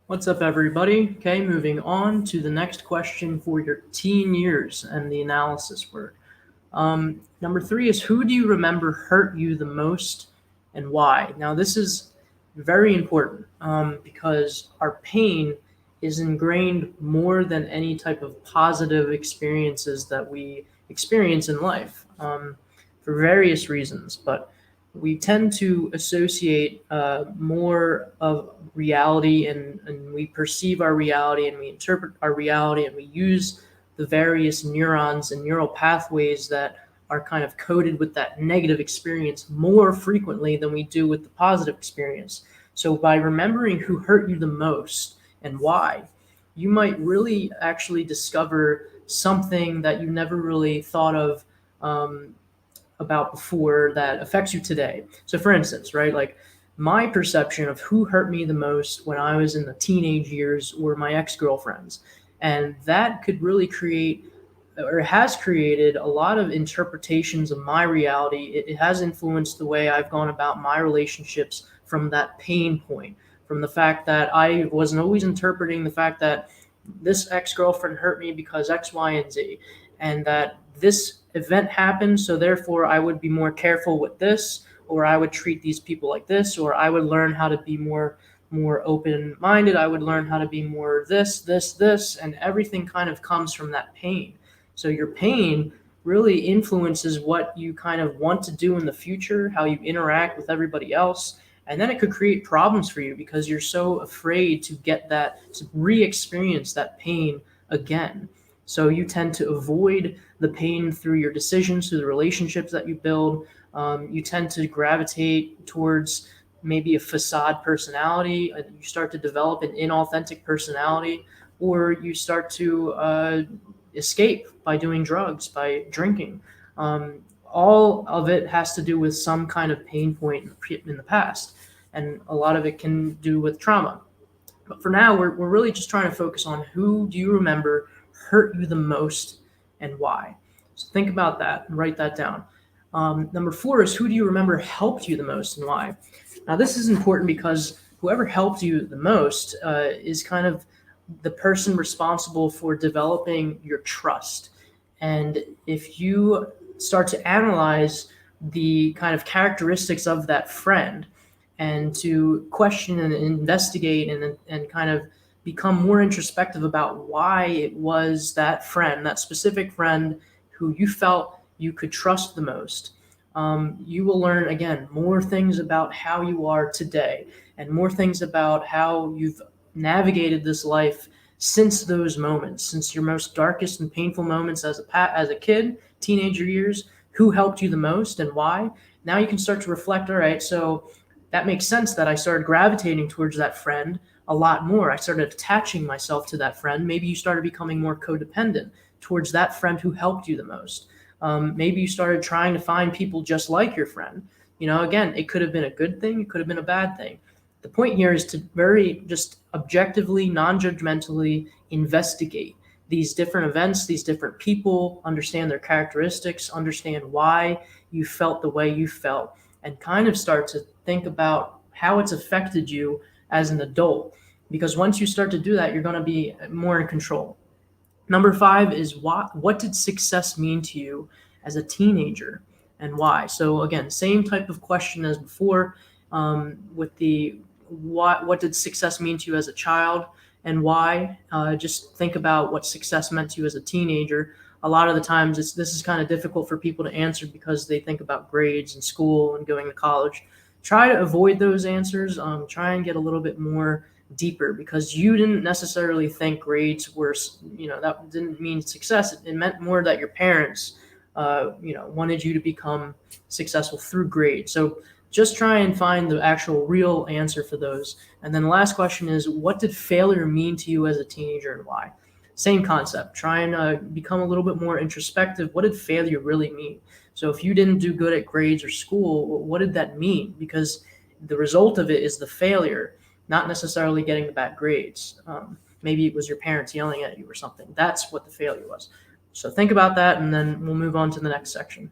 What's up, everybody? Okay, moving on to the next question for your teen years and the analysis work. Number 3 is, who do you remember hurt you the most and why? Now, this is very important because our pain is ingrained more than any type of positive experiences that we experience in life for various reasons. But we tend to associate more of reality and we perceive our reality and we interpret our reality and we use the various neurons and neural pathways that are kind of coded with that negative experience more frequently than we do with the positive experience. So by remembering who hurt you the most and why, you might really actually discover something that you never really thought of about before that affects you today. So for instance, right, like my perception of who hurt me the most when I was in the teenage years were my ex-girlfriends. And that could really create or has created a lot of interpretations of my reality. It has influenced the way I've gone about my relationships from that pain point, from the fact that I wasn't always interpreting the fact that this ex-girlfriend hurt me because X, Y, and Z, and that this event happened, so therefore I would be more careful with this, or I would treat these people like this, or I would learn how to be more open-minded. I would learn how to be more this, and everything kind of comes from that pain. So your pain really influences what you kind of want to do in the future, how you interact with everybody else. And then it could create problems for you because you're so afraid to get that, to re-experience that pain again. So you tend to avoid the pain through your decisions, through the relationships that you build. You tend to gravitate towards maybe a facade personality. You start to develop an inauthentic personality, or you start to escape by doing drugs, by drinking. All of it has to do with some kind of pain point in the past, and a lot of it can do with trauma. But for now, we're really just trying to focus on who do you remember hurt you the most and why. So think about that and write that down. Number 4 is, who do you remember helped you the most and why? Now, this is important because whoever helped you the most is kind of the person responsible for developing your trust. And if you start to analyze the kind of characteristics of that friend and to question and investigate and kind of become more introspective about why it was that friend, that specific friend who you felt you could trust the most, you will learn, again, more things about how you are today and more things about how you've navigated this life since those moments, since your most darkest and painful moments as a kid, teenager years, who helped you the most and why. Now you can start to reflect, all right, so that makes sense that I started gravitating towards that friend a lot more. I started attaching myself to that friend. Maybe you started becoming more codependent towards that friend who helped you the most. Maybe you started trying to find people just like your friend. Again, it could have been a good thing. It could have been a bad thing. The point here is to very just objectively, non-judgmentally investigate these different events, these different people, understand their characteristics, understand why you felt the way you felt, and kind of start to think about how it's affected you as an adult. Because once you start to do that, you're going to be more in control. Number 5 is, what did success mean to you as a teenager and why? So again, same type of question as before, with the what did success mean to you as a child and why? Just think about what success meant to you as a teenager. A lot of the times this is kind of difficult for people to answer because they think about grades and school and going to college. Try to avoid those answers. Try and get a little bit more deeper, because you didn't necessarily think grades were, that didn't mean success. It meant more that your parents, wanted you to become successful through grades. So just try and find the actual real answer for those. And then the last question is, what did failure mean to you as a teenager and why? Same concept. Try and become a little bit more introspective. What did failure really mean? So if you didn't do good at grades or school, what did that mean? Because the result of it is the failure, not necessarily getting the bad grades. Maybe it was your parents yelling at you or something. That's what the failure was. So think about that, and then we'll move on to the next section.